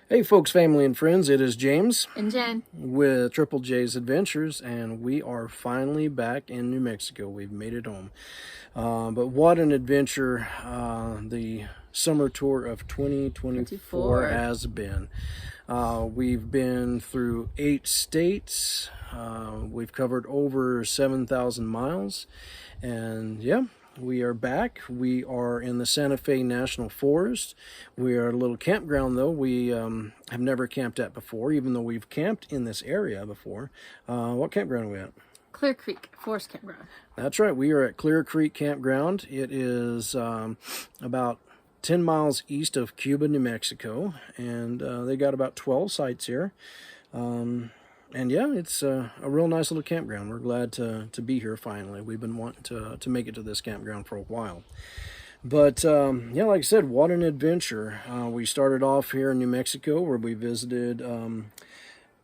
Hey folks, family and friends, it is James And Jen. with Triple J's Adventures, and we are finally back in New Mexico. We've made it home. But what an adventure the summer tour of 2024 has been. We've been through 8 states. We've covered over 7,000 miles, and yeah, we are back. We are in the Santa Fe National Forest. We are at a little campground, though. We have never camped at before, even though we've camped in this area before. What campground are we at? Clear Creek Forest Campground. That's right. We are at Clear Creek Campground. It is about 10 miles east of Cuba, New Mexico, and they got about 12 sites here. And yeah, it's a real nice little campground. We're glad to be here finally. We've been wanting to make it to this campground for a while. But yeah, like I said, what an adventure. We started off here in New Mexico where we visited El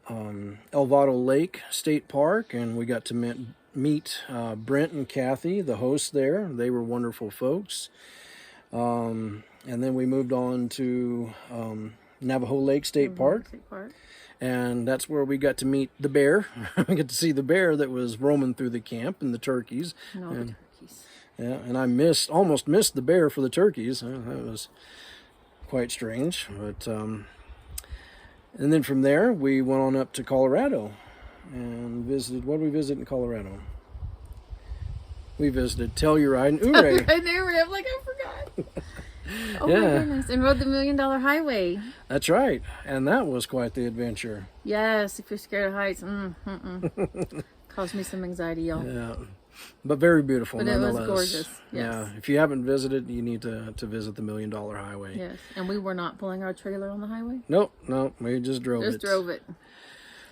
Vado Lake State Park, and we got to meet Brent and Kathy, the hosts there. They were wonderful folks. And then we moved on to Navajo Lake State Park. And that's where we got to meet the bear. We got to see the bear that was roaming through the camp and the turkeys. The turkeys. Yeah, and I almost missed the bear for the turkeys. That was quite strange. But and then from there we went on up to Colorado and visited. What did we visit in Colorado? We visited Telluride and Ouray. I'm like, I forgot. Oh yeah. My goodness. And rode the $1 Million Highway. That's right. And that was quite the adventure. Yes, if you're scared of heights. Caused me some anxiety, y'all. Yeah. But very beautiful, but nonetheless. It was gorgeous. Yes. Yeah. If you haven't visited, you need to visit the $1 Million Highway. Yes. And we were not pulling our trailer on the highway? Nope. We just drove it. Drove it.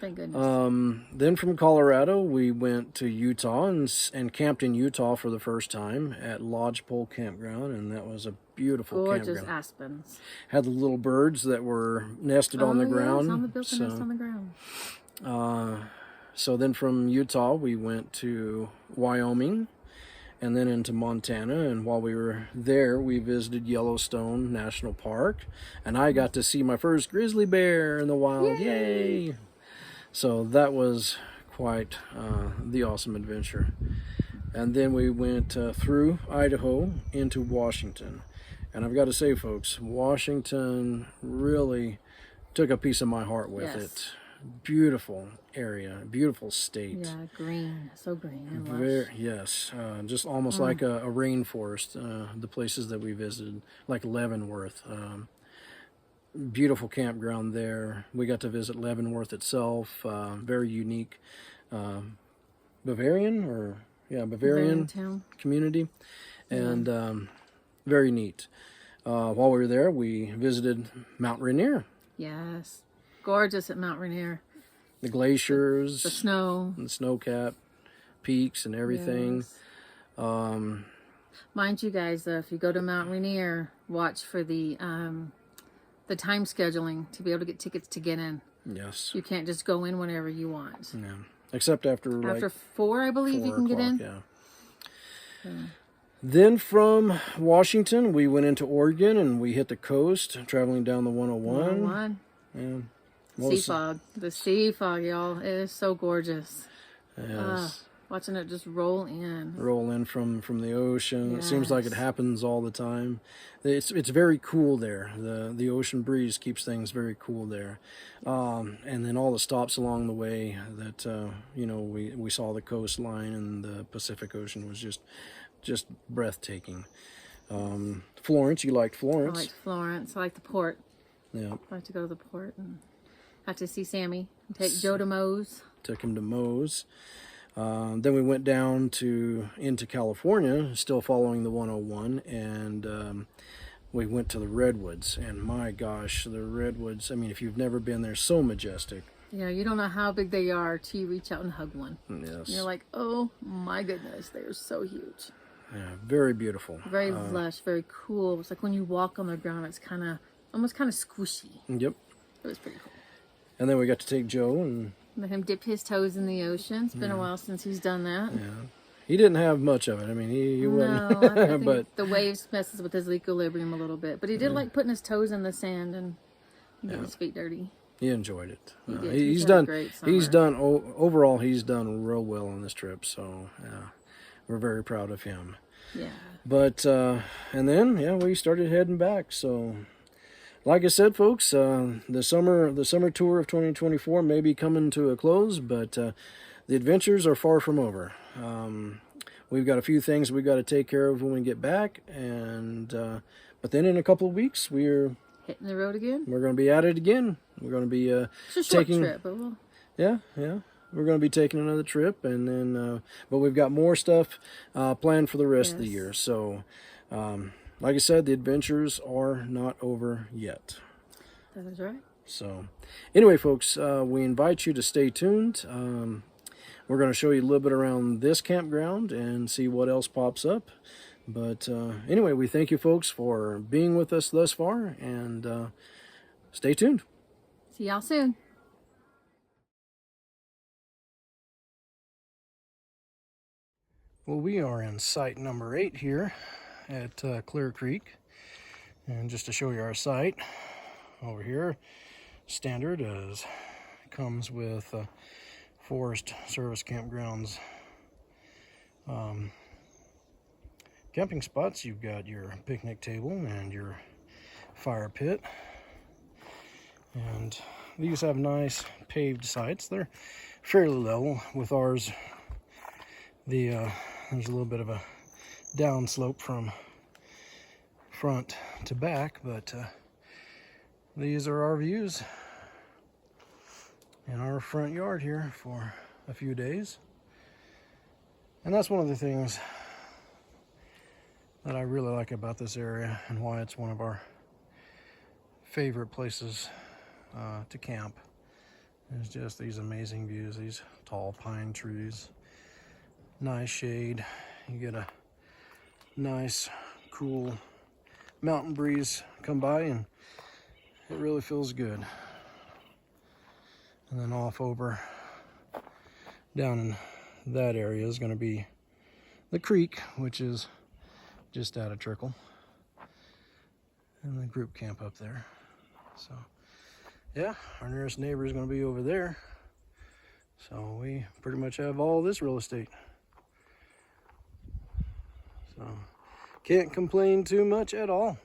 Thank goodness. Then from Colorado, we went to Utah and camped in Utah for the first time at Lodgepole Campground, and that was a beautiful gorgeous campground. Aspens. Had the little birds that were nested on the ground. Built a nest on the ground. So then from Utah, we went to Wyoming and then into Montana. And while we were there, we visited Yellowstone National Park. And I got to see my first grizzly bear in the wild. Yay! So that was quite the awesome adventure. And then we went through Idaho into Washington. And I've got to say, folks, Washington really took a piece of my heart with it. Beautiful area, beautiful state. Yeah, green, so green and lush. Yes, just almost like a rainforest. The places that we visited, like Leavenworth, beautiful campground there. We got to visit Leavenworth itself, very unique Bavarian town community, and very neat. While we were there, we visited Mount Rainier. Yes. Gorgeous at Mount Rainier. The glaciers, the snow, and the snow-capped peaks and everything. Yes. Mind you guys, if you go to Mount Rainier, watch for the time scheduling to be able to get tickets to get in. Yes. You can't just go in whenever you want. Yeah. Except after 4, I believe, you can get in. Yeah. Then from Washington, we went into Oregon and we hit the coast, traveling down the 101. Yeah. The sea fog, y'all. It is so gorgeous. Yes. Watching it just roll in from the ocean. Yes. It seems like it happens all the time. It's very cool there. The ocean breeze keeps things very cool there. And then all the stops along the way that we saw the coastline, and the Pacific Ocean was just breathtaking. Florence, you liked Florence? I liked Florence. I liked the port. Yeah. I like to go to the port and have to see Sammy and take Joe to Moe's. Took him to Moe's. Then we went down into California, still following the 101, and we went to the Redwoods. And my gosh, the Redwoods, I mean, if you've never been there, so majestic. Yeah, you don't know how big they are till you reach out and hug one. Yes. You're like, oh my goodness, they are so huge. Yeah, very beautiful. Very lush, very cool. It's like when you walk on the ground, it's almost kind of squishy. Yep. It was pretty cool. And then we got to take Joe and let him dip his toes in the ocean. It's been a while since he's done that. Yeah. He didn't have much of it. I mean, he no, wouldn't. I think but the waves messes with his equilibrium a little bit. But he did like putting his toes in the sand and Get his feet dirty. He enjoyed it. He's done. Overall, he's done real well on this trip. So we're very proud of him. Yeah. But and then we started heading back. So, like I said, folks, the summer tour of 2024 may be coming to a close, but the adventures are far from over. We've got a few things we've got to take care of when we get back, and but then in a couple of weeks we're hitting the road again. We're going to be at it again. We're going to be it's a short trip, but we'll... yeah. We're going to be taking another trip, and then but we've got more stuff planned for the rest of the year. So, like I said, the adventures are not over yet. That is right. So, anyway, folks, we invite you to stay tuned. We're going to show you a little bit around this campground and see what else pops up. But anyway, we thank you folks for being with us thus far, and stay tuned. See y'all soon. Well, we are in site number 8 here at Clear Creek. And just to show you our site, over here, standard as comes with Forest Service Campgrounds camping spots. You've got your picnic table and your fire pit, and these have nice paved sites. They're fairly level. With ours, there's a little bit of a down slope from front to back, but these are our views in our front yard here for a few days. And that's one of the things that I really like about this area, and why it's one of our favorite places to camp, is just these amazing views, these tall pine trees, nice shade. You get a nice cool mountain breeze come by, and it really feels good. And then off over down in that area is going to be the creek, which is just out of trickle, and the group camp up there. So yeah, our nearest neighbor is going to be over there, so we pretty much have all this real estate, so can't complain too much at all.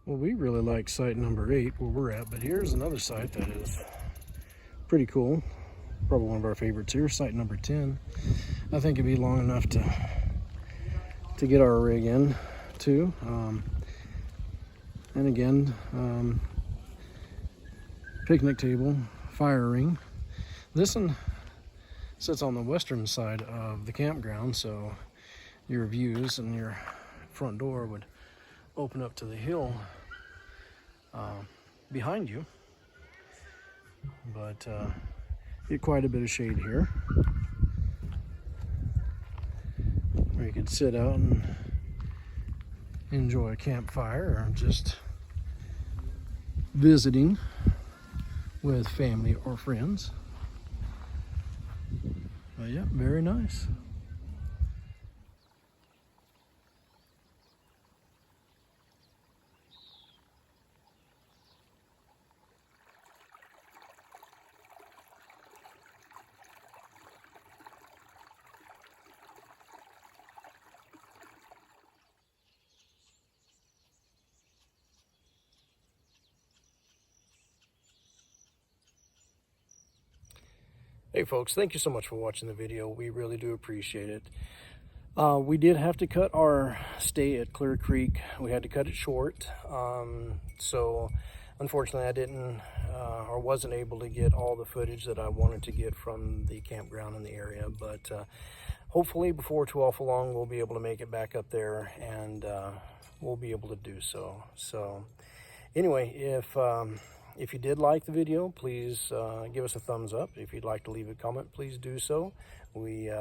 Well, we really like site number 8 where we're at, but here's another site that is pretty cool. Probably one of our favorites here, site number 10. I think it'd be long enough to get our rig in too. And again, picnic table, fire ring. This one sits on the western side of the campground, so your views and your front door would open up to the hill behind you, but get quite a bit of shade here where you could sit out and enjoy a campfire, or just visiting with family or friends. But yeah, very nice. Hey folks, thank you so much for watching the video. We really do appreciate it. We did have to cut our stay at Clear Creek. We had to cut it short. So unfortunately I didn't or wasn't able to get all the footage that I wanted to get from the campground in the area, but hopefully before too awful long we'll be able to make it back up there, and we'll be able to do so. So anyway, if you did like the video, please give us a thumbs up. If you'd like to leave a comment, please do so. We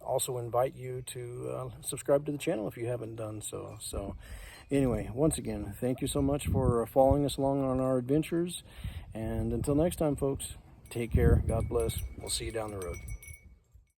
also invite you to subscribe to the channel if you haven't done so. So anyway, once again, thank you so much for following us along on our adventures. And until next time, folks, take care. God bless. We'll see you down the road.